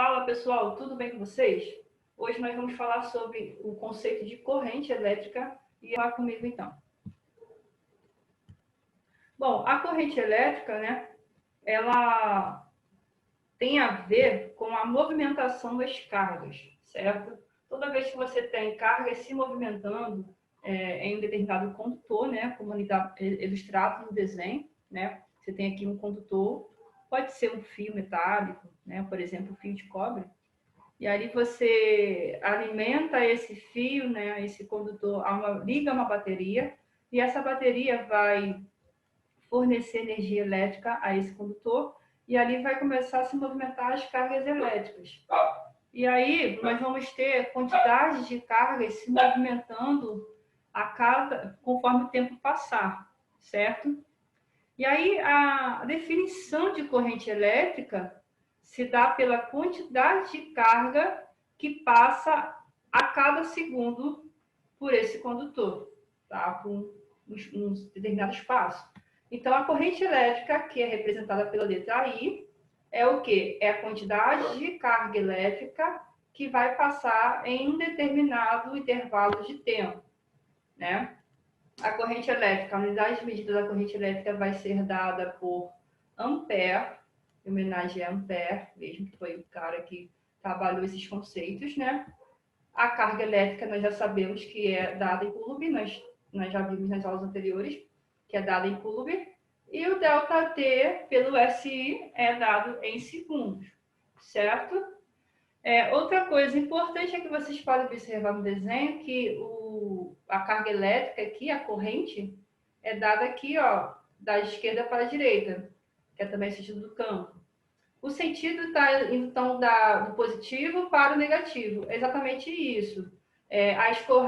Fala pessoal, tudo bem com vocês? Hoje nós vamos falar sobre o conceito de corrente elétrica e lá comigo então. Bom, a corrente elétrica, né, ela tem a ver com a movimentação das cargas, certo? Toda vez que você tem cargas se movimentando em um determinado condutor, né, como está ilustrado no desenho, né, você tem aqui um condutor, pode ser um fio metálico, né, por exemplo, um fio de cobre. E aí você alimenta esse fio, né, esse condutor, liga uma bateria, e essa bateria vai fornecer energia elétrica a esse condutor, e ali vai começar a se movimentar as cargas elétricas. E aí nós vamos ter quantidades de cargas se movimentando conforme o tempo passar, certo? E aí a definição de corrente elétrica se dá pela quantidade de carga que passa a cada segundo por esse condutor, tá? Por um determinado espaço. Então, a corrente elétrica, que é representada pela letra I, é o quê? É a quantidade de carga elétrica que vai passar em um determinado intervalo de tempo, né? A corrente elétrica, a unidade de medida da corrente elétrica vai ser dada por ampere, em homenagem a Ampere, mesmo que foi o cara que trabalhou esses conceitos, né? A carga elétrica nós já sabemos que é dada em coulomb, nós já vimos nas aulas anteriores, que é dada em coulomb, e o ΔT pelo SI é dado em segundos, certo? Outra coisa importante é que vocês podem observar no desenho que a carga elétrica aqui, a corrente, é dada aqui, ó, da esquerda para a direita, que é também o sentido do campo. O sentido está indo, então, do positivo para o negativo. É exatamente isso.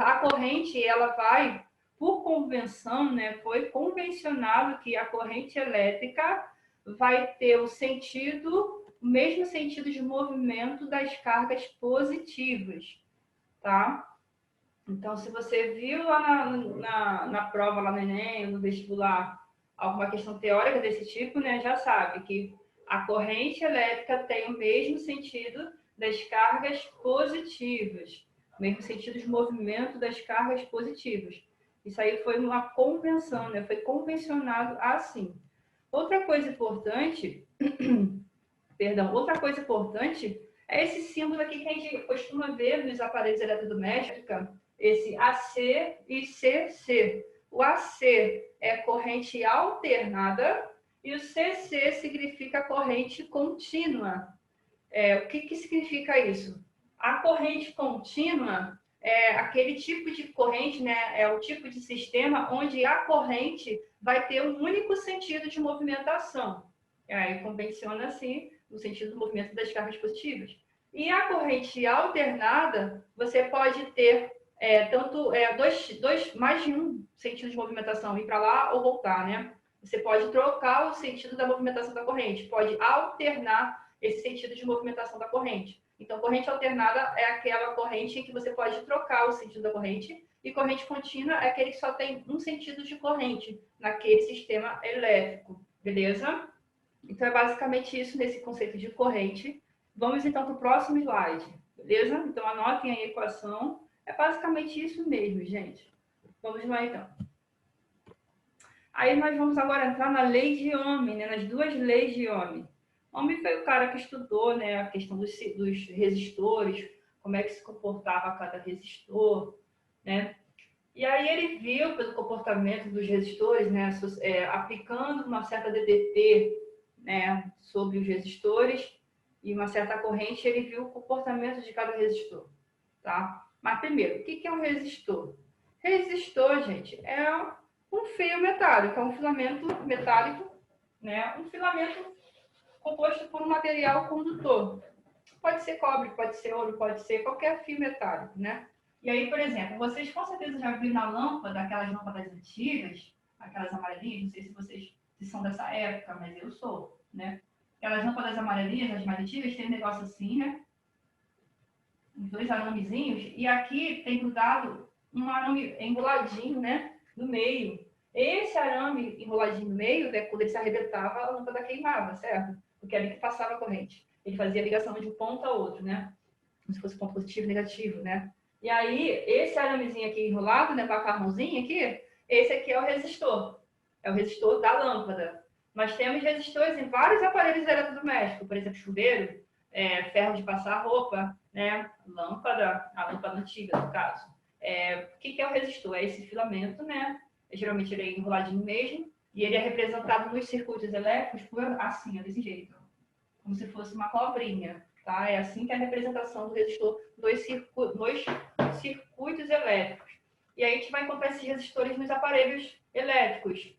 A corrente, ela vai, por convenção, né, foi convencionado que a corrente elétrica vai ter o mesmo sentido de movimento das cargas positivas, tá? Então, se você viu lá na prova, lá no Enem, no vestibular, alguma questão teórica desse tipo, né, já sabe que a corrente elétrica tem o mesmo sentido das cargas positivas, o mesmo sentido de movimento das cargas positivas. Isso aí foi uma convenção, né? Foi convencionado assim. Outra coisa importante, outra coisa importante é esse símbolo aqui que a gente costuma ver nos aparelhos eletrodomésticos, esse AC e CC. O AC é corrente alternada e o CC significa corrente contínua. O que significa isso? A corrente contínua é aquele tipo de corrente, né? É o tipo de sistema onde a corrente vai ter um único sentido de movimentação. Aí convenciona assim no sentido do movimento das cargas positivas. E a corrente alternada, você pode ter mais de um sentido de movimentação, ir para lá ou voltar, né? Você pode trocar o sentido da movimentação da corrente, pode alternar esse sentido de movimentação da corrente. Então, corrente alternada é aquela corrente em que você pode trocar o sentido da corrente, e corrente contínua é aquele que só tem um sentido de corrente naquele sistema elétrico, beleza? Então, é basicamente isso nesse conceito de corrente. Vamos, então, para o próximo slide, beleza? Então, anotem aí a equação. É basicamente isso mesmo, gente. Vamos lá, então. Aí, nós vamos agora entrar na lei de Ohm, né? Nas duas leis de Ohm. Ohm foi o cara que estudou, né, a questão dos resistores, como é que se comportava cada resistor, né? E aí ele viu, pelo comportamento dos resistores, né, aplicando uma certa DDT, né, sobre os resistores e uma certa corrente, ele viu o comportamento de cada resistor, tá? Mas primeiro, o que é um resistor? Resistor, gente, é um fio metálico, é um filamento metálico, né? Um filamento composto por um material condutor. Pode ser cobre, pode ser ouro, pode ser qualquer fio metálico, né? E aí, por exemplo, vocês com certeza já viram na lâmpada, aquelas lâmpadas antigas, aquelas amarelinhas, não sei se vocês são dessa época, mas eu sou, né? Aquelas lâmpadas amarelinhas, as mais antigas, tem um negócio assim, né? Dois aramezinhos, e aqui tem grudado um arame enroladinho, né? No meio. Esse arame enroladinho no meio, né, quando ele se arrebentava, a lâmpada queimava, certo? Porque é ali que passava a corrente. Ele fazia a ligação de um ponto a outro, né? Como se fosse ponto positivo e negativo, né? E aí, esse aramezinho aqui enrolado, né, com a carvãozinha aqui, esse aqui é o resistor. É o resistor da lâmpada. Nós temos resistores em vários aparelhos eletrodomésticos, por exemplo, chuveiro, ferro de passar roupa, né? Lâmpada, a lâmpada antiga, no caso. O que é o resistor? É esse filamento, né? Geralmente ele é enroladinho mesmo, e ele é representado nos circuitos elétricos por assim, desse jeito, como se fosse uma cobrinha, tá? É assim que é a representação do resistor nos circuitos elétricos. E aí a gente vai encontrar esses resistores nos aparelhos elétricos.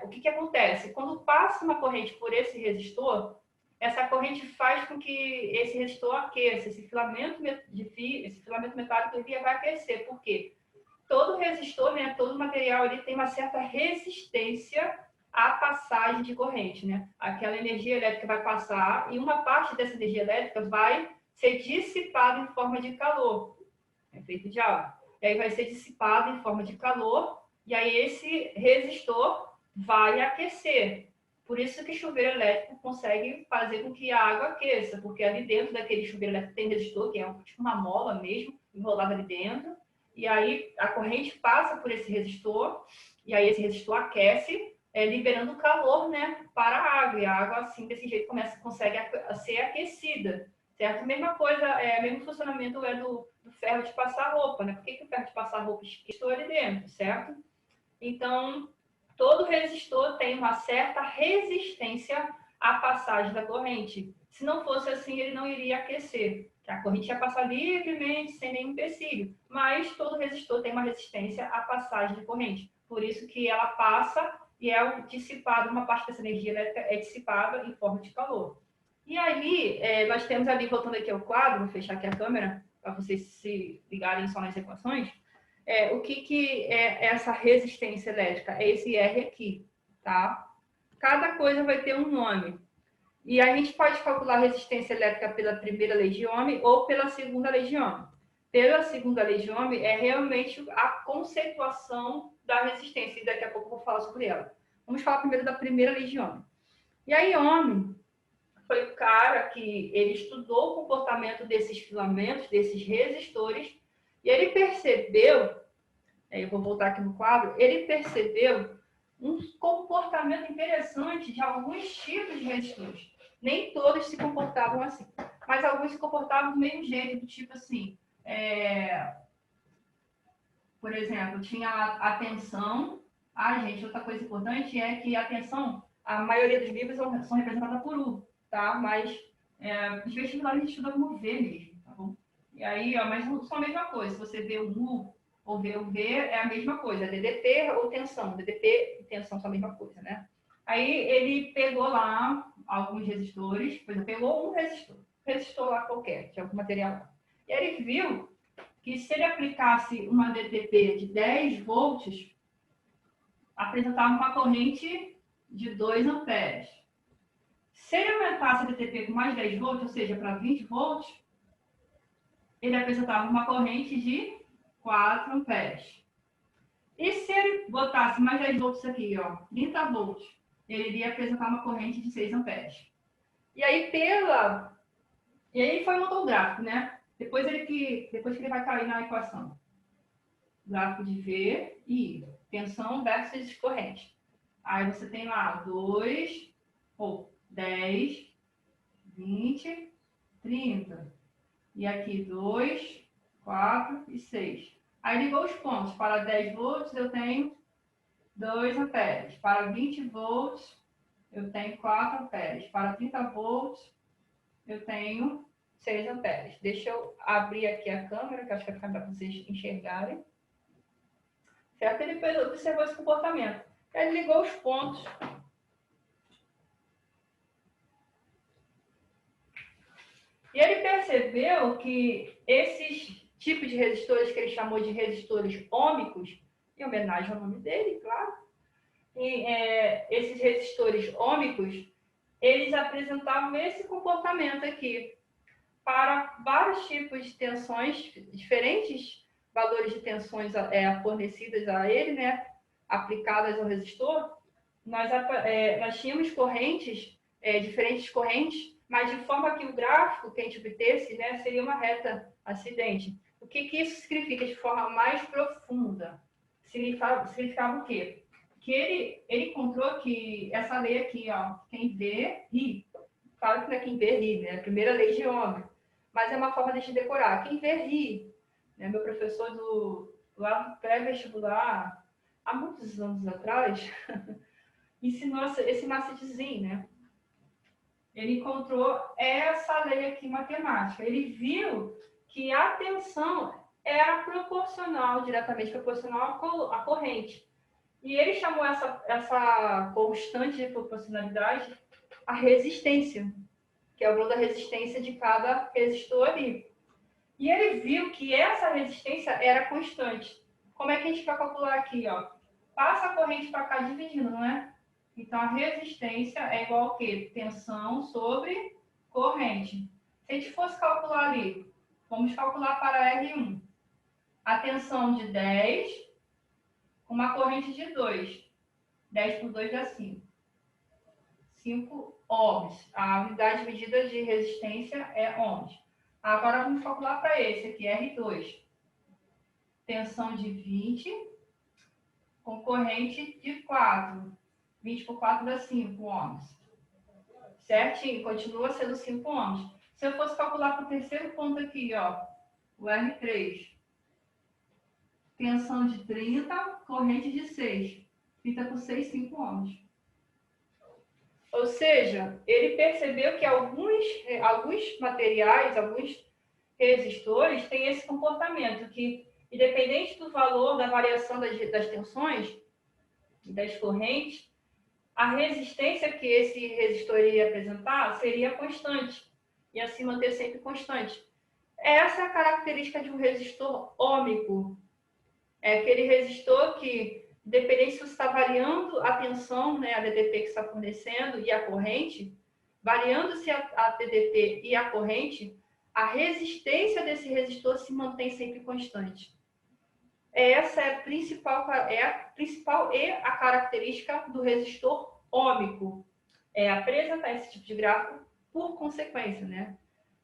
O que acontece? Quando passa uma corrente por esse resistor, essa corrente faz com que esse resistor aqueça, esse filamento metálico ele vai aquecer. Por quê? Todo resistor, né, todo material, ele tem uma certa resistência à passagem de corrente, né? Aquela energia elétrica vai passar e uma parte dessa energia elétrica vai ser dissipada em forma de calor. É feito de água. E aí vai ser dissipado em forma de calor e aí esse resistor vai aquecer. Por isso que chuveiro elétrico consegue fazer com que a água aqueça, porque ali dentro daquele chuveiro elétrico tem resistor, que é tipo uma mola mesmo, enrolada ali dentro. E aí a corrente passa por esse resistor, e aí esse resistor aquece, liberando calor, né, para a água. E a água, assim, desse jeito, consegue ser aquecida, certo? Mesma coisa, mesmo funcionamento do ferro de passar roupa, né? Por que o ferro de passar roupa esquentou ali dentro, certo? Então, todo resistor tem uma certa resistência à passagem da corrente. Se não fosse assim, ele não iria aquecer. A corrente ia passar livremente, sem nenhum empecilho. Mas todo resistor tem uma resistência à passagem de corrente. Por isso que ela passa e é dissipada, uma parte dessa energia elétrica é dissipada em forma de calor. E aí, nós temos ali, voltando aqui ao quadro, vou fechar aqui a câmera, para vocês se ligarem só nas equações. O que é essa resistência elétrica? É esse R aqui, tá? Cada coisa vai ter um nome. E a gente pode calcular a resistência elétrica pela primeira lei de Ohm ou pela segunda lei de Ohm. Pela segunda lei de Ohm é realmente a conceituação da resistência, e daqui a pouco eu vou falar sobre ela. Vamos falar primeiro da primeira lei de Ohm. E aí, Ohm foi o cara que ele estudou o comportamento desses filamentos, desses resistores, e ele percebeu, eu vou voltar aqui no quadro, ele percebeu um comportamento interessante de alguns tipos de resistores. Nem todos se comportavam assim, mas alguns se comportavam do mesmo jeito, do tipo assim, por exemplo, tinha a tensão. Gente, outra coisa importante é que a tensão, a maioria dos livros são representadas por U, tá? Mas os vestibulares a gente estuda como V mesmo, tá bom? E aí, mas são a mesma coisa. Se você vê o U ou vê o V, é a mesma coisa. DDP ou tensão. DDP e tensão são a mesma coisa, né? Aí ele pegou lá alguns resistores, por exemplo, pegou um resistor lá qualquer, de algum material lá. E aí ele viu que se ele aplicasse uma DTP de 10 volts, apresentava uma corrente de 2 amperes. Se ele aumentasse a DTP com mais 10 volts, ou seja, para 20 volts, ele apresentava uma corrente de 4 amperes. E se ele botasse mais 10 volts aqui, 30 volts, ele iria apresentar uma corrente de 6 amperes. E aí, foi montar o gráfico, né? Depois que ele vai cair na equação. Gráfico de V e I. Tensão versus corrente. Aí você tem lá 2, ou 10, 20, 30. E aqui 2, 4 e 6. Aí ligou os pontos. Para 10 volts eu tenho 2 amperes. Para 20 volts eu tenho 4 amperes. Para 30 volts eu tenho 6 amperes. Deixa eu abrir aqui a câmera, que acho que vai ficar para vocês enxergarem. Certo? Ele observou esse comportamento. Ele ligou os pontos. E ele percebeu que esses tipos de resistores, que ele chamou de resistores ômicos, em homenagem ao nome dele, claro, e, esses resistores ômicos, eles apresentavam esse comportamento aqui. Para vários tipos de tensões, diferentes valores de tensões fornecidas a ele, né, aplicadas ao resistor, nós tínhamos correntes, diferentes correntes, mas de forma que o gráfico que a gente obtesse, né, seria uma reta ascendente. O que isso significa de forma mais profunda? Significava o quê? Que ele encontrou que essa lei aqui, ó, quem vê, ri. Claro que não é quem vê, ri, né? A primeira lei de Ohm. Mas é uma forma de a gente decorar. Quem vê, ri. Né? Meu professor lá do pré-vestibular, há muitos anos atrás, ensinou esse macetezinho, né? Ele encontrou essa lei aqui matemática. Ele viu que a tensão era proporcional, diretamente proporcional à corrente. E ele chamou essa constante de proporcionalidade a resistência, que é o valor da resistência de cada resistor ali. E ele viu que essa resistência era constante. Como é que a gente vai calcular aqui? Ó? Passa a corrente para cá dividindo, não é? Então, a resistência é igual ao quê? Tensão sobre corrente. Se a gente fosse calcular ali, vamos calcular para R1. A tensão de 10, uma corrente de 2. 10 por 2 dá 5. 5 ohms. A unidade de medida de resistência é ohms. Agora, vamos calcular para esse aqui, R2. Tensão de 20, com corrente de 4. 20 por 4 dá 5 ohms. Certinho, continua sendo 5 ohms. Se eu fosse calcular para o terceiro ponto aqui, ó, o R3. Tensão de 30, corrente de 6. 30 por 6, 5 ohms. Ou seja, ele percebeu que alguns materiais, alguns resistores têm esse comportamento, que independente do valor da variação das tensões, das correntes, a resistência que esse resistor iria apresentar seria constante, e assim manter sempre constante. Essa é a característica de um resistor ôhmico. É aquele resistor que, independente se você está variando a tensão, né, a DDP que está fornecendo e a corrente, variando-se a DDP e a corrente, a resistência desse resistor se mantém sempre constante. Essa é a principal e a característica do resistor ôhmico. É apresentar esse tipo de gráfico por consequência, né?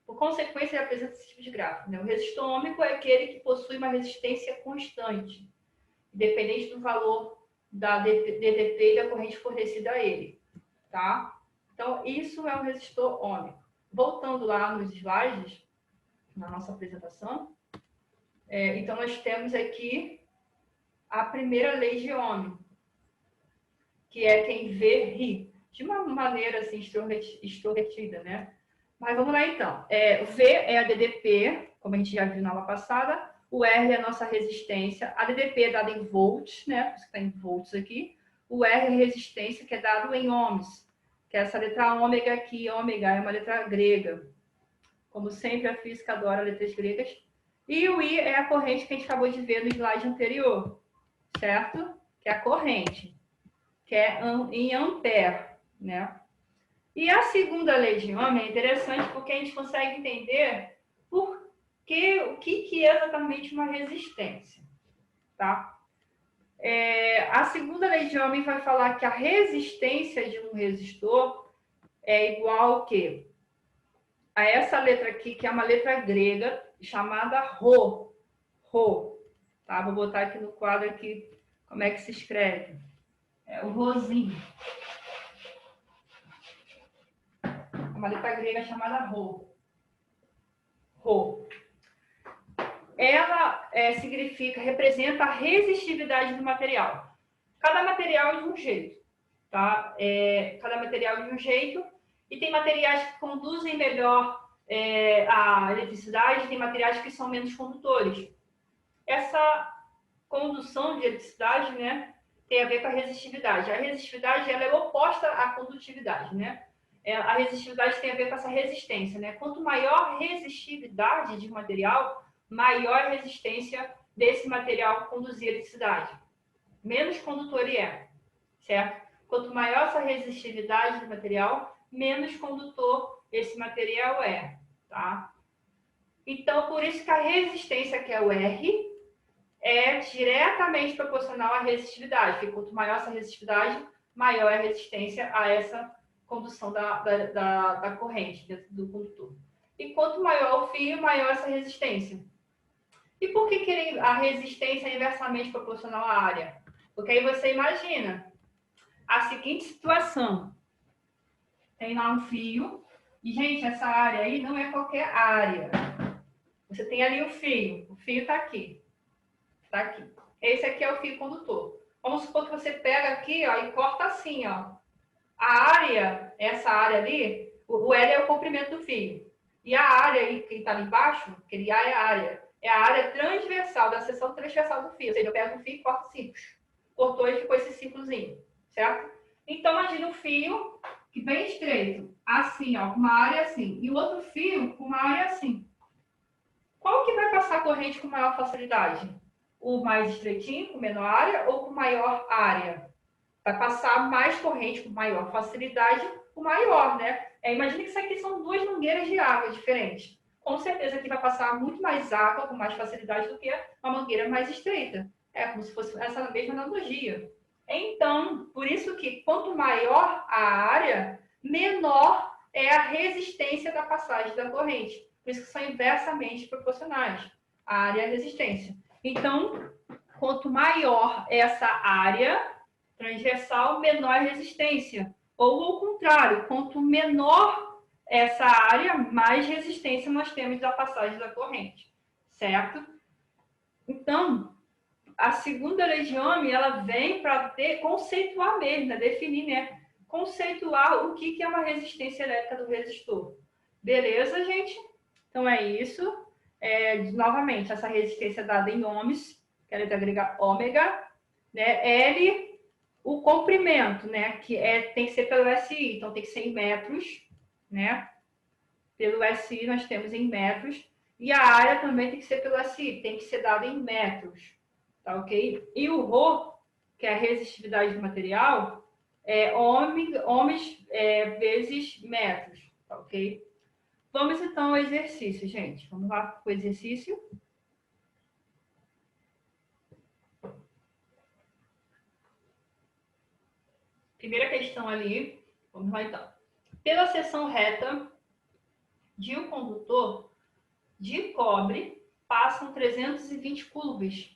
Por consequência, ele apresenta esse tipo de gráfico. Né? O resistor ôhmico é aquele que possui uma resistência constante, independente do valor da DDP e da corrente fornecida a ele. Tá? Então, isso é um resistor ôhmico. Voltando lá nos slides, na nossa apresentação, então nós temos aqui a primeira lei de Ohm, que é quem vê, ri. De uma maneira assim, extrovertida, né? Mas vamos lá então. O V é a DDP, como a gente já viu na aula passada. O R é a nossa resistência. A DDP é dada em volts, né? Por isso que está em volts aqui. O R é a resistência, que é dado em ohms, que é essa letra ômega aqui. Ômega é uma letra grega. Como sempre, a física adora letras gregas. E o I é a corrente que a gente acabou de ver no slide anterior, certo? Que é a corrente, que é em ampere, né? E a segunda lei de Ohm é interessante porque a gente consegue entender o que é exatamente uma resistência, tá? A segunda lei de Ohm vai falar que a resistência de um resistor é igual ao quê? A essa letra aqui, que é uma letra grega, chamada Rho. Rho. Tá? Vou botar aqui no quadro aqui como é que se escreve. É o Rhozinho. Uma letra grega chamada Rho. Rho. Ela representa a resistividade do material. Cada material é de um jeito, tá? Cada material é de um jeito, e tem materiais que conduzem melhor a eletricidade, tem materiais que são menos condutores. Essa condução de eletricidade, né, tem a ver com a resistividade. A resistividade ela é oposta à condutividade, né? A resistividade tem a ver com essa resistência, né? Quanto maior a resistividade de um material, maior a resistência desse material conduzir a eletricidade. Menos condutor ele é, certo? Quanto maior essa resistividade do material, menos condutor esse material é, tá? Então, por isso que a resistência, que é o R, é diretamente proporcional à resistividade. Porque quanto maior essa resistividade, maior é a resistência a essa condução da corrente dentro do condutor. E quanto maior o fio, maior essa resistência. E por que a resistência é inversamente proporcional à área? Porque aí você imagina a seguinte situação. Tem lá um fio, e, gente, essa área aí não é qualquer área. Você tem ali o fio está aqui. Está aqui. Esse aqui é o fio condutor. Vamos supor que você pega aqui, ó, e corta assim, ó. A área, essa área ali, o L é o comprimento do fio. E a área aí, que está ali embaixo, aquele A é a área. É a área transversal, da seção transversal do fio. Ou seja, eu pego o fio e corto círculos. Cortou e ficou esse círculozinho, certo? Então, imagina um fio que bem estreito, assim, ó, com uma área assim. E o outro fio com uma área assim. Qual que vai passar a corrente com maior facilidade? O mais estreitinho, com menor área, ou com maior área? Vai passar mais corrente com maior facilidade, o maior, né? Imagina que isso aqui são duas mangueiras de água diferentes. Com certeza que vai passar muito mais água com mais facilidade do que uma mangueira mais estreita. É como se fosse essa mesma analogia. Então, por isso que quanto maior a área, menor é a resistência da passagem da corrente. Por isso que são inversamente proporcionais, a área e a resistência. Então, quanto maior essa área transversal, menor a resistência. Ou ao contrário, quanto menor essa área, mais resistência nós temos da passagem da corrente, certo? Então, a segunda lei de Ohm, ela vem para conceituar mesmo, né? Definir, né? Conceituar o que é uma resistência elétrica do resistor. Beleza, gente? Então é isso. Novamente, essa resistência é dada em ohms, que a letra grega ômega, né? L, o comprimento, né? Que tem que ser pelo SI, então tem que ser em metros, né? Pelo SI nós temos em metros. E a área também tem que ser pelo SI, tem que ser dada em metros. Tá ok? E o Rho, que é a resistividade do material, é ohms vezes metros. Tá ok? Vamos então ao exercício, gente. Vamos lá para o exercício. Primeira questão ali. Vamos lá então. Pela seção reta de um condutor de cobre, passam 320 coulombs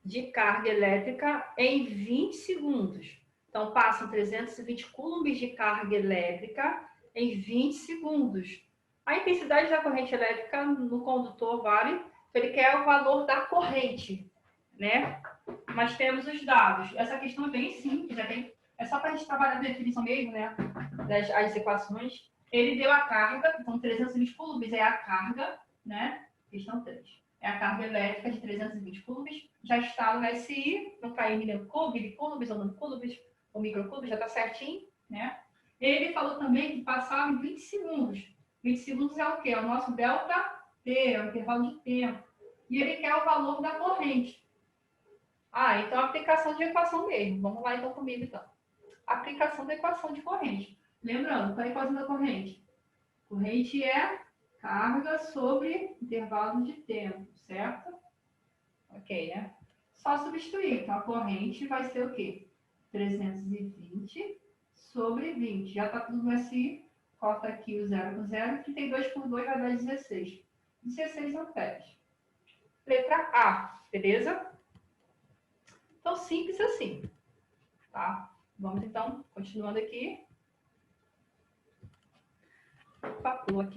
de carga elétrica em 20 segundos. Então, passam 320 coulombs de carga elétrica em 20 segundos. A intensidade da corrente elétrica no condutor vale, ele quer o valor da corrente, né? Mas temos os dados. Essa questão é bem simples, é só para a gente trabalhar a definição mesmo, né? As equações. Ele deu a carga, então 320 coulombs é a carga, né? Questão 3. É a carga elétrica de 320 coulombs. Já está no SI, não caiu em coulombs ou coulombs, ou microcoulombs, já está certinho, né? Ele falou também que passava em 20 segundos. 20 segundos é o quê? É o nosso delta T, é o intervalo de tempo. E ele quer o valor da corrente. Então aplicação de equação mesmo. Vamos lá então comigo, então. Aplicação da equação de corrente. Lembrando, qual é a equação da corrente? Corrente é carga sobre intervalo de tempo, certo? Ok, né? Só substituir. Então, a corrente vai ser o quê? 320 sobre 20. Já está tudo no SI. Corta aqui o 0 com 0. 32 por 2 vai dar 16. 16 amperes. Letra A, beleza? Então, simples assim. Tá? Vamos, então, continuando aqui. Pula aqui.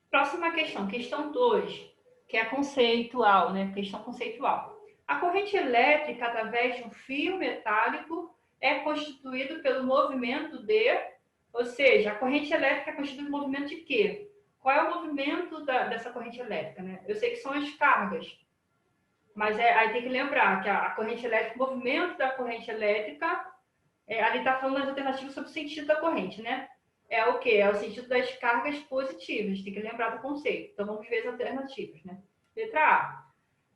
Próxima questão, questão 2, que é conceitual, né? Questão conceitual. A corrente elétrica através de um fio metálico é constituído pelo movimento ou seja, a corrente elétrica é constituída pelo movimento de quê? Qual é o movimento dessa corrente elétrica, né? Eu sei que são as cargas, mas aí tem que lembrar que a corrente elétrica, o movimento da corrente elétrica, ali está falando das alternativas sobre o sentido da corrente, né? É o quê? É o sentido das cargas positivas. Tem que lembrar do conceito. Então, vamos ver as alternativas, né? Letra A.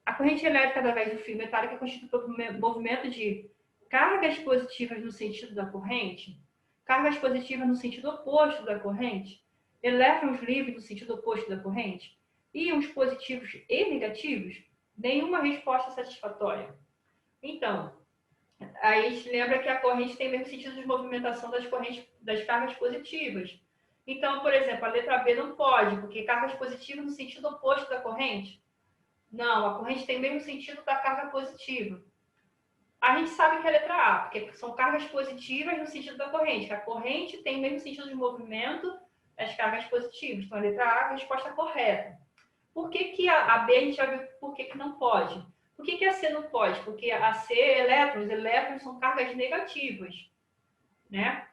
A corrente elétrica através do fio metálico é constituída pelo movimento de cargas positivas no sentido da corrente, cargas positivas no sentido oposto da corrente, elétrons livres no sentido oposto da corrente, íons positivos e negativos. Nenhuma resposta satisfatória. Então, aí a gente lembra que a corrente tem o mesmo sentido de movimentação das correntes das cargas positivas. Então, por exemplo, a letra B não pode, porque cargas positivas no sentido oposto da corrente. Não, a corrente tem o mesmo sentido da carga positiva. A gente sabe que é a letra A, porque são cargas positivas no sentido da corrente. A corrente tem o mesmo sentido de movimento das cargas positivas. Então, a letra A é a resposta correta. Por que a B a gente já viu por que não pode? Por que a C não pode? Porque a C, elétrons são cargas negativas, né?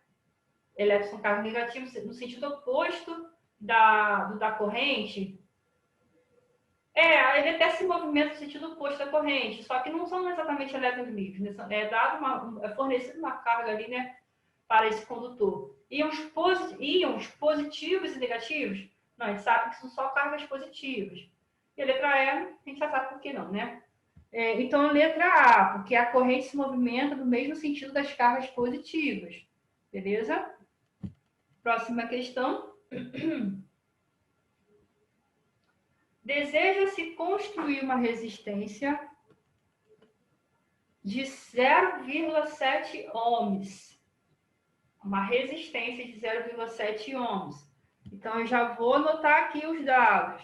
Elétrons são cargas negativas no sentido oposto da corrente. Ele até se movimenta no sentido oposto da corrente, só que não são exatamente elétrons livres, né? É fornecido uma carga ali, né, para esse condutor. Íons positivos e negativos? Não, a gente sabe que são só cargas positivas. E a letra E, a gente já sabe por que não, né? Então, a letra A, porque a corrente se movimenta no mesmo sentido das cargas positivas. Beleza? Próxima questão. Deseja-se construir uma resistência de 0,7 ohms. Uma resistência de 0,7 ohms. Então, eu já vou anotar aqui os dados.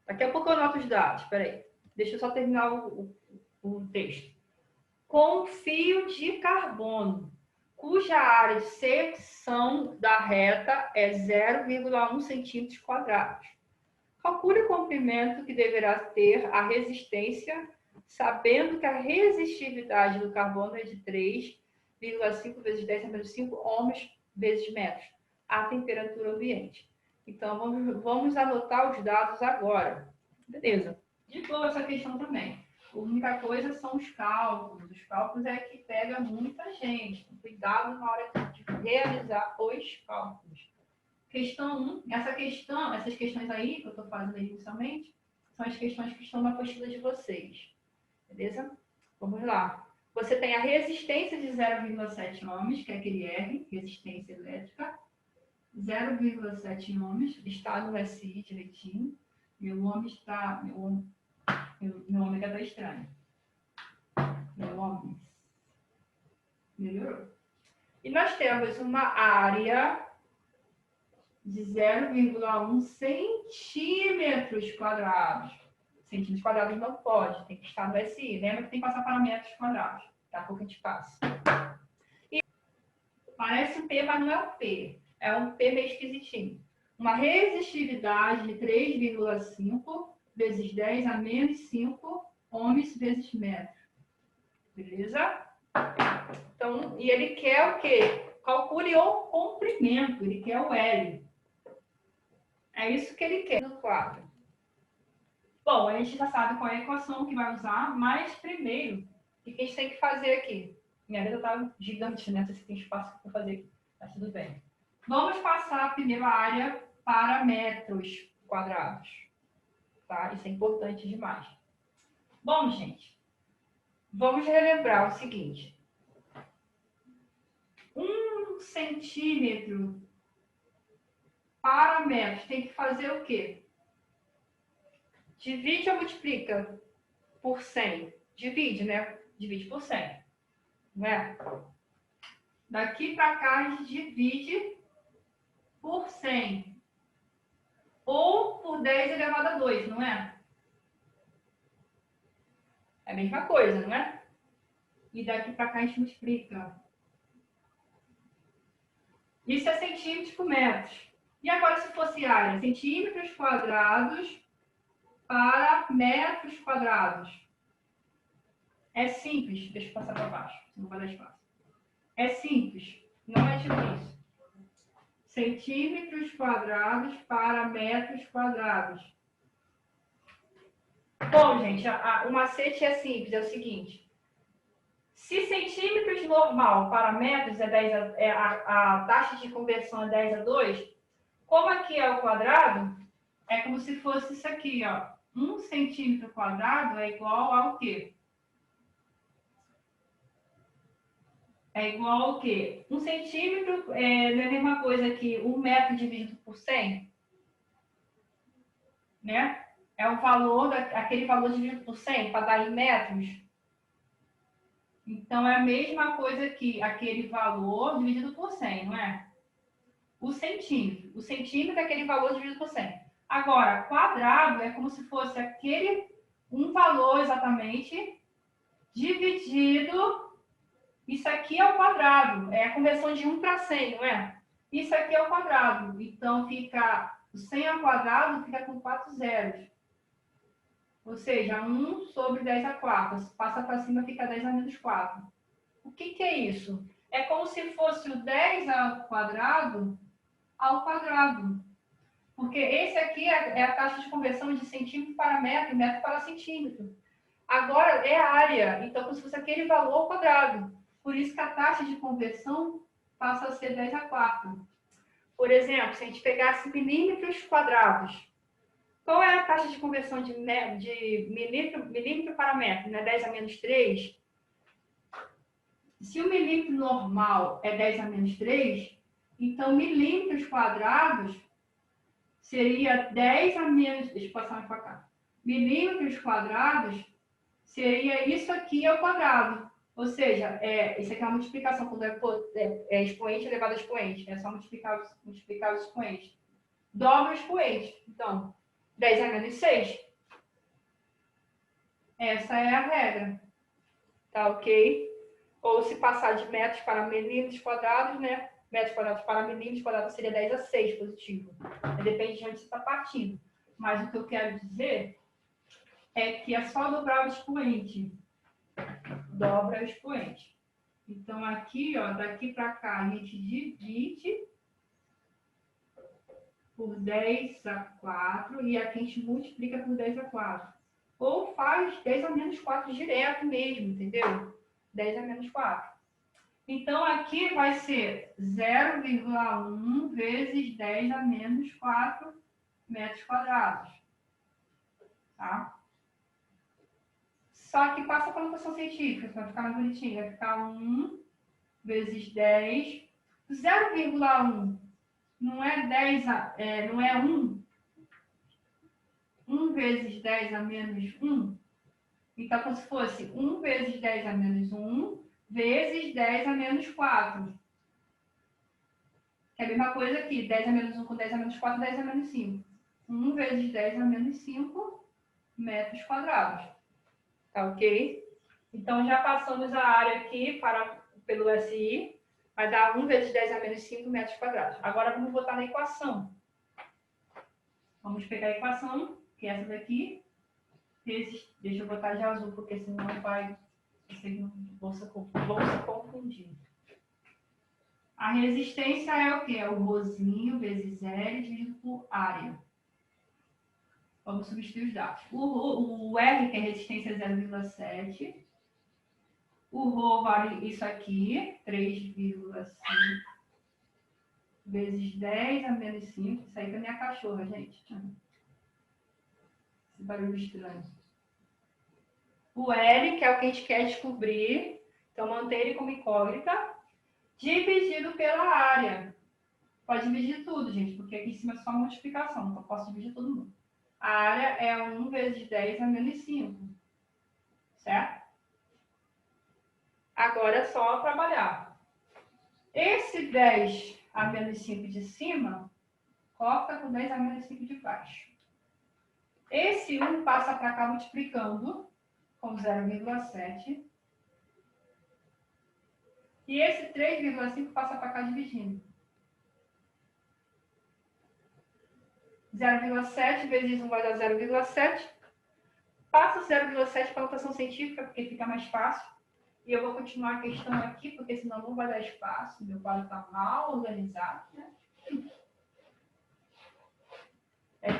Daqui a pouco eu anoto os dados. Espera aí. Deixa eu só terminar o texto. Com fio de carbono, cuja área de secção da reta é 0,1 centímetros quadrados. Calcule o comprimento que deverá ter a resistência, sabendo que a resistividade do carbono é de 3,5 vezes 10 a menos 5 ohms vezes metros, a temperatura ambiente. Então, vamos anotar os dados agora. Beleza. De boa essa questão também. A única coisa são os cálculos. Os cálculos é que pega muita gente. Cuidado na hora de realizar os cálculos. Questão 1, essas questões aí que eu estou fazendo inicialmente, são as questões que estão na apostila de vocês. Beleza? Vamos lá. Você tem a resistência de 0,7 ohms, que é aquele R, resistência elétrica. 0,7 ohms, está no SI direitinho. Meu ômega está estranho. Meu ohms. Melhorou. E nós temos uma área de 0,1 centímetros quadrados. Centímetros quadrados não pode, tem que estar no SI. Lembra que tem que passar para metros quadrados. Daqui a pouco a gente passa. E parece um P, mas não é um P. É um P meio esquisitinho. Uma resistividade de 3,5 vezes 10 a menos 5 ohms vezes metro. Beleza? Então, e ele quer o quê? Calcule o comprimento, ele quer o L. É isso que ele quer no quadro. Bom, a gente já sabe qual é a equação que vai usar, mas primeiro, o que a gente tem que fazer aqui? Minha letra está gigante, né? Não sei se tem espaço para fazer aqui, mas tudo bem. Vamos passar primeiro a área para metros quadrados. Tá? Isso é importante demais. Bom, gente, vamos relembrar o seguinte. 1 centímetro para metros tem que fazer o quê? Divide ou multiplica por 100? Divide, né? Divide por 100. Não é? Daqui para cá a gente divide por 100. Ou por 10 elevado a 2, não é? É a mesma coisa, não é? E daqui para cá a gente multiplica. Isso é centímetros por metros. E agora se fosse área? Centímetros quadrados para metros quadrados. É simples. Deixa eu passar para baixo, não vai dar espaço. É simples, não é difícil. Centímetros quadrados para metros quadrados. Bom, gente, o macete é simples, é o seguinte. Se centímetros normal para metros a taxa de conversão é 10 a 2, como aqui é o quadrado, é como se fosse isso aqui, ó. 1 centímetro quadrado é igual ao quê? É igual ao quê? 1 centímetro não é a mesma coisa que 1 metro dividido por 100? Né? é o valor, aquele valor dividido por 100, para dar em metros. Então, é a mesma coisa que aquele valor dividido por 100, não é? O centímetro. O centímetro é aquele valor dividido por 100. Agora, quadrado é como se fosse aquele um valor exatamente dividido. Isso aqui é o quadrado. É a conversão de 1 para 100, não é? Isso aqui é o quadrado. Então, fica o 100 ao quadrado fica com 4 zeros. Ou seja, 1 sobre 10 a 4. Passa para cima, fica 10 a menos 4. O que é isso? É como se fosse o 10 ao quadrado. Porque esse aqui é a taxa de conversão de centímetro para metro e metro para centímetro. Agora é a área. Então, como se fosse aquele valor ao quadrado. Por isso que a taxa de conversão passa a ser 10 a 4. Por exemplo, se a gente pegasse milímetros quadrados, qual é a taxa de conversão de milímetro para metro? Né? 10 a menos 3. Se o milímetro normal é 10 a menos 3, então milímetros quadrados seria 10 a menos... Deixa eu passar mais para cá. Milímetros quadrados seria isso aqui ao quadrado. Ou seja, isso aqui é uma multiplicação. Quando é expoente elevado a expoente. É só multiplicar os expoentes. Dobra o expoente. Então, 10 a menos 6. Essa é a regra. Tá ok? Ou se passar de metros para milímetros quadrados, né? Metros quadrados para milímetros quadrados seria 10 a 6 positivo. Depende de onde você está partindo. Mas o que eu quero dizer é que é só dobrar o expoente. Dobra o expoente. Então, aqui, ó, daqui para cá, a gente divide por 10 a 4 e aqui a gente multiplica por 10 a 4. Ou faz 10 a menos 4 direto mesmo, entendeu? 10 a menos 4. Então, aqui vai ser 0,1 vezes 10 a menos 4 metros quadrados. Tá? Só que passa para a notação científica, vai ficar mais bonitinho. Vai ficar 1 vezes 10. 0,1 não é 10 não é 1. 1 vezes 10 a menos 1. Então, como se fosse 1 vezes 10 a menos 1 vezes 10 a menos 4. Que é a mesma coisa aqui. 10 a menos 1 com 10 a menos 4, 10 a menos 5. 1 vezes 10 a menos 5 metros quadrados. Tá ok? Então, já passamos a área aqui pelo SI. Vai dar 1 vezes 10 a menos 5 metros quadrados. Agora, vamos botar na equação. Vamos pegar a equação, que é essa daqui. Deixa eu botar de azul, porque senão vão se confundir. A resistência é o quê? É o rhozinho vezes L dividido por área. Vamos substituir os dados. O R, que é resistência, é 0,7. O rho vale isso aqui, 3,5 vezes 10 a menos 5. Isso aí que é a minha cachorra, gente. Esse barulho estranho. O L, que é o que a gente quer descobrir. Então, manter ele como incógnita. Dividido pela área. Pode dividir tudo, gente, porque aqui em cima é só multiplicação. Então, posso dividir todo mundo. A área é 1 vezes 10 a menos 5. Certo? Agora é só trabalhar. Esse 10 a menos 5 de cima, coloca com 10 a menos 5 de baixo. Esse 1 passa para cá multiplicando com 0,7. E esse 3,5 passa para cá dividindo. 0,7 vezes 1 vai dar 0,7. Passa o 0,7 para a notação científica, porque fica mais fácil. E eu vou continuar a questão aqui, porque senão não vai dar espaço. Meu quadro está mal organizado, né?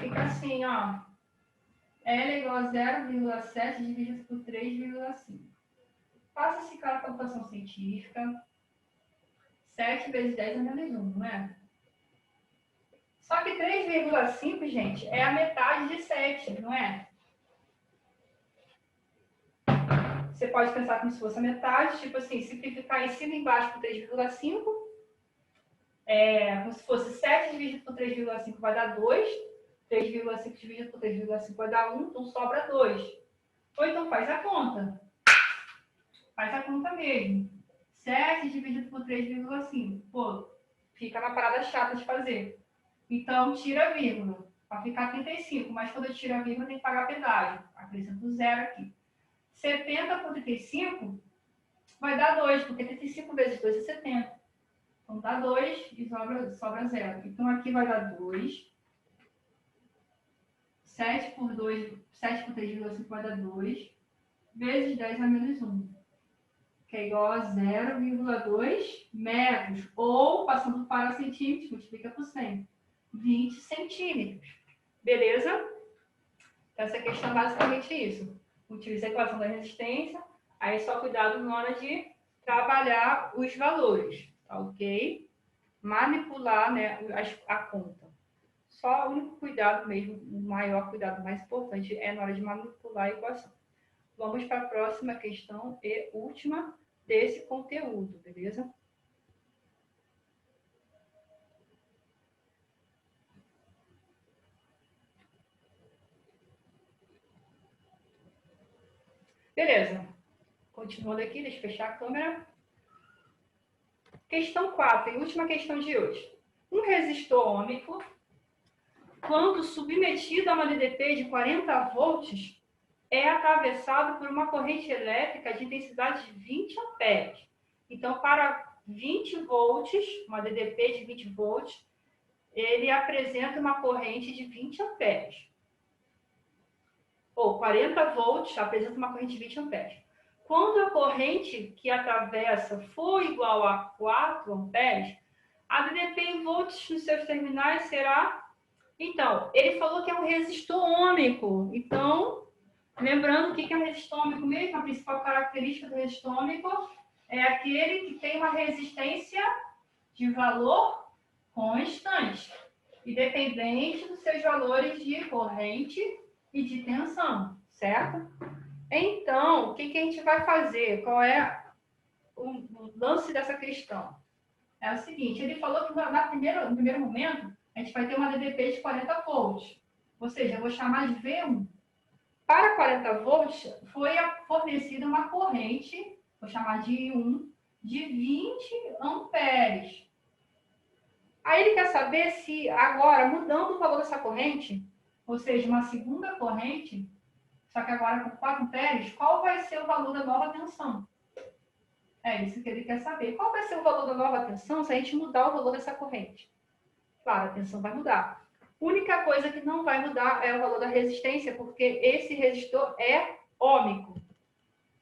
Fica assim, ó. L é igual a 0,7 dividido por 3,5. Passa esse cara para a notação científica. 7 vezes 10 é menos 1, não é? Só que 3,5, gente, é a metade de 7, não é? Você pode pensar como se fosse a metade, tipo assim, simplificar em cima e embaixo por 3,5. Como se fosse 7 dividido por 3,5 vai dar 2. 3,5 dividido por 3,5 vai dar 1, então sobra 2. Ou então faz a conta. Faz a conta mesmo. 7 dividido por 3,5. Pô, fica na parada chata de fazer. Então, tira a vírgula. Vai ficar 35, mas quando eu tiro a vírgula, tem que pagar pedágio. Acrescento 0 aqui. 70 por 35 vai dar 2, porque 35 vezes 2 é 70. Então, dá 2 e sobra 0. Então, aqui vai dar 2. 7 por 3,5 vai dar 2. Vezes 10 a menos 1. Que é igual a 0,2 metros. Ou, passando para centímetros, multiplica por 100. 20 centímetros. Beleza? Então, essa questão é basicamente isso. Utiliza a equação da resistência. Aí, só cuidado na hora de trabalhar os valores. Tá ok? Manipular, né, a conta. Só o único cuidado mesmo, o maior cuidado, mais importante, é na hora de manipular a equação. Vamos para a próxima questão e última desse conteúdo, beleza? Beleza. Continuando aqui, deixa eu fechar a câmera. Questão 4, e última questão de hoje. Um resistor ôhmico, quando submetido a uma DDP de 40 volts, é atravessado por uma corrente elétrica de intensidade de 20 amperes. Então, para 20 volts, uma DDP de 20 volts, ele apresenta uma corrente de 20 amperes. Ou 40 volts apresenta uma corrente de 20 amperes. Quando a corrente que atravessa for igual a 4 amperes, a DDP em volts nos seus terminais será... Então, ele falou que é um resistor ôhmico. Então, lembrando o que é um resistor ôhmico mesmo, a principal característica do resistor ôhmico é aquele que tem uma resistência de valor constante, independente dos seus valores de corrente e de tensão, certo? Então, o que a gente vai fazer? Qual é o lance dessa questão? É o seguinte, ele falou que no primeiro momento, a gente vai ter uma DDP de 40 volts. Ou seja, eu vou chamar de V1. Para 40 volts, foi fornecida uma corrente, vou chamar de I1, de 20 amperes. Aí ele quer saber se agora, mudando o valor dessa corrente, ou seja, uma segunda corrente, só que agora com 4 amperes, qual vai ser o valor da nova tensão? É isso que ele quer saber. Qual vai ser o valor da nova tensão se a gente mudar o valor dessa corrente? Claro, a tensão vai mudar. A única coisa que não vai mudar é o valor da resistência, porque esse resistor é ôhmico.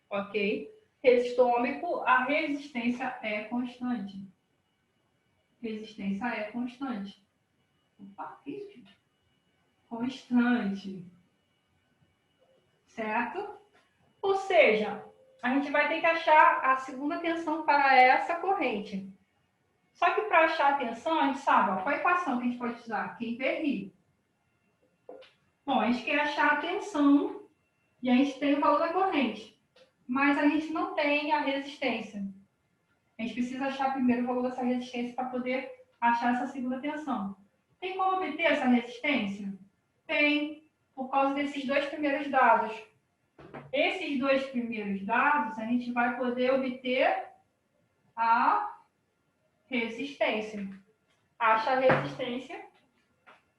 Ok? Resistor ôhmico, a resistência é constante. Resistência é constante. Opa, isso. Constante. Certo? Ou seja, a gente vai ter que achar a segunda tensão para essa corrente. Só que para achar a tensão, a gente sabe, ó, qual a equação que a gente pode usar? QI/RI. Bom, a gente quer achar a tensão e a gente tem o valor da corrente. Mas a gente não tem a resistência. A gente precisa achar primeiro o valor dessa resistência para poder achar essa segunda tensão. Tem como obter essa resistência? Tem, por causa desses dois primeiros dados. Esses dois primeiros dados, a gente vai poder obter a resistência. Acha a resistência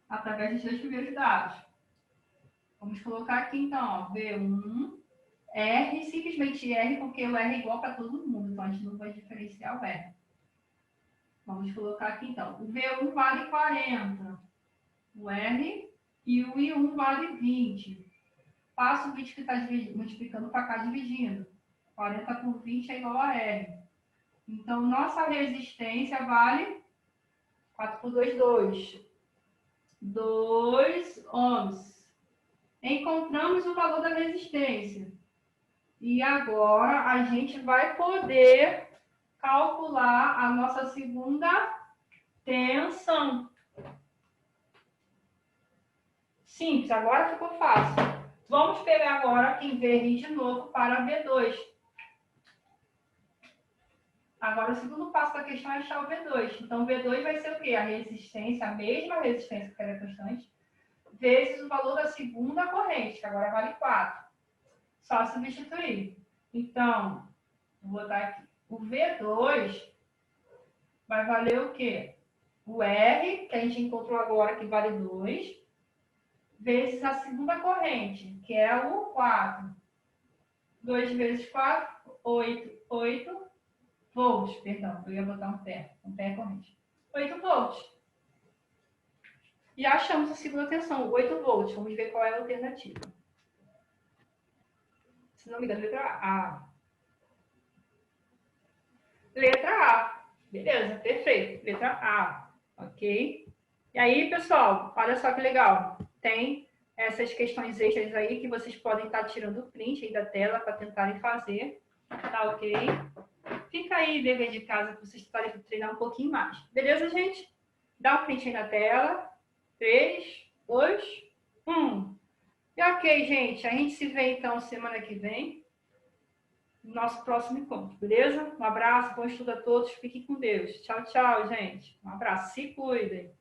através dos dois primeiros dados. Vamos colocar aqui, então, ó, V1, R, simplesmente R, porque o R é igual para todo mundo, então a gente não vai diferenciar o R. Vamos colocar aqui, então, o V1 vale 40, o R e o I1 vale 20. Passo o 20 que está multiplicando para cá, dividindo. 40 por 20 é igual a R. Então, nossa resistência vale 4 por 2, 2. 2 ohms. Encontramos o valor da resistência. E agora a gente vai poder calcular a nossa segunda tensão. Simples, agora ficou fácil. Vamos pegar agora em VRI de novo para V2. Agora o segundo passo da questão é achar o V2. Então, V2 vai ser o quê? A resistência, a mesma resistência que era constante, vezes o valor da segunda corrente, que agora vale 4. Só substituir. Então, vou botar aqui. O V2 vai valer o quê? O R, que a gente encontrou agora, que vale 2, vezes a segunda corrente, que é o 4. 2 vezes 4, 8 volts. Perdão, eu ia botar um pé é corrente. 8 volts. E achamos a segunda tensão, 8 volts. Vamos ver qual é a alternativa. Se não me engano, letra A. Letra A. Beleza, perfeito. Letra A. Ok? E aí, pessoal, olha só que legal. Tem essas questões extras aí que vocês podem estar tirando o print aí da tela para tentarem fazer. Tá ok? Fica aí, dever de casa, para vocês podem treinar um pouquinho mais. Beleza, gente? Dá um print aí na tela. 3, 2, 1. E ok, gente. A gente se vê, então, semana que vem. No nosso próximo encontro, beleza? Um abraço, bom estudo a todos. Fiquem com Deus. Tchau, tchau, gente. Um abraço. Se cuidem.